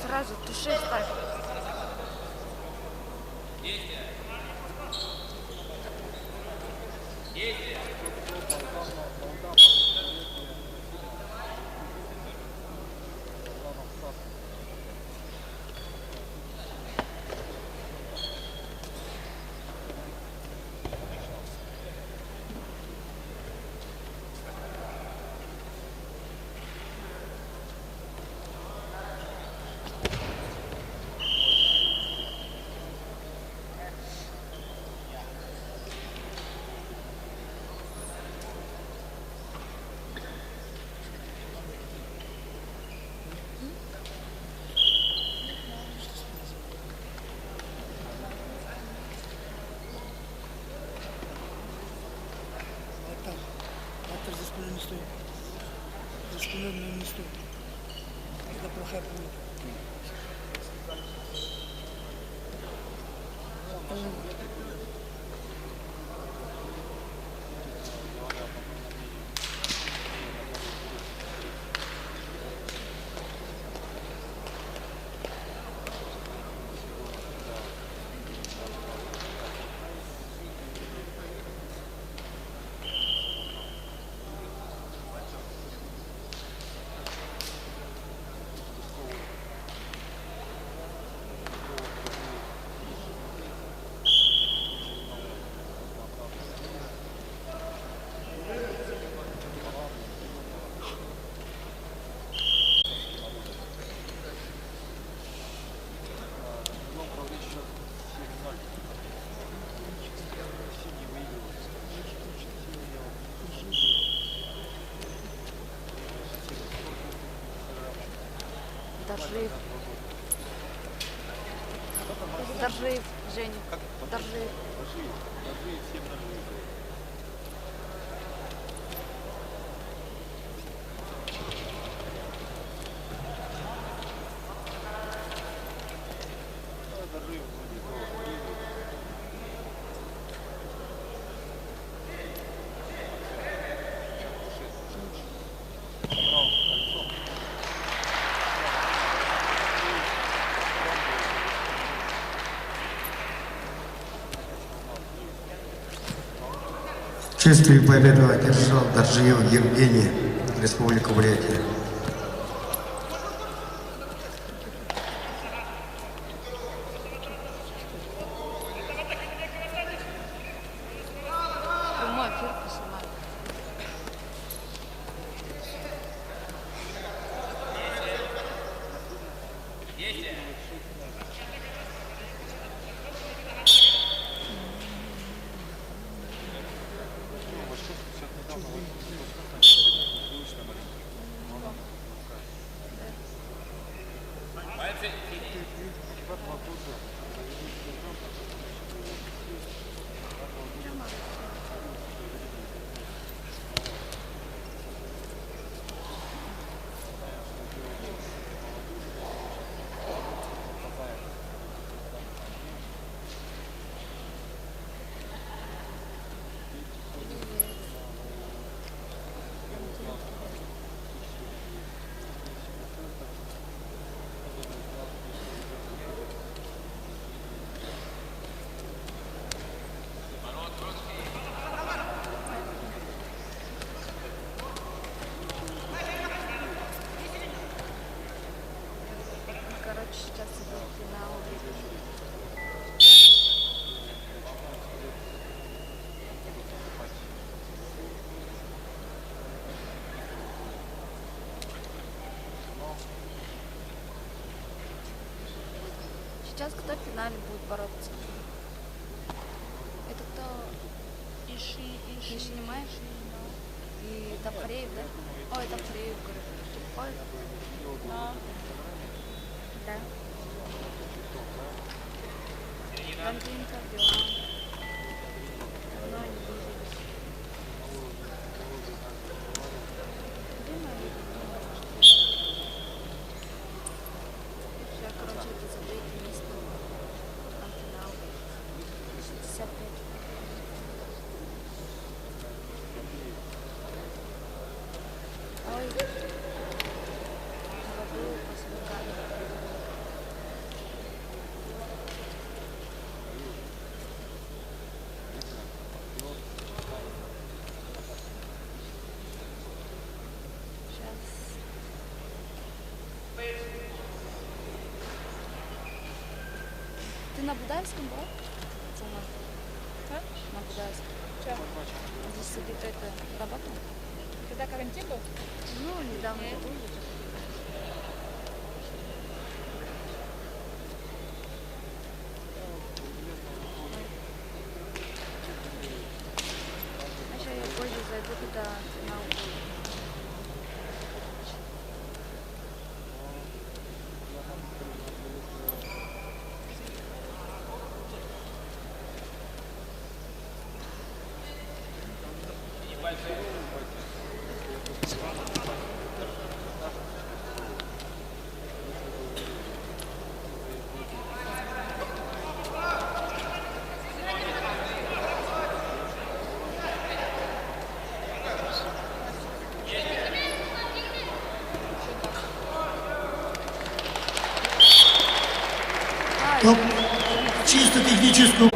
Сразу туши ставь. Аттар за спиной не стоит. За спиной не стоит. Это плохая память. Дожив. Дожив, Женя. Дожив. Дожив, всем ножи. Честь победу одержал Доржиев Евгений, Республика Бурятия. Прямой эфир посылаю. Короче, сейчас идет финал. Сейчас кто в финале будет бороться? Это кто? Иши снимаешь? И Тапхареев, да? Ой, Тапхареев, говорю. Ой. Да. Блондинка, Билан. Давно не виделись. на Будаевском был? Це у нас А? на Будаевском. Че? Здесь сидит это работал? Когда карантин был? Ну, недавно был. А еще я позже зайду туда на углу. Чисто техническую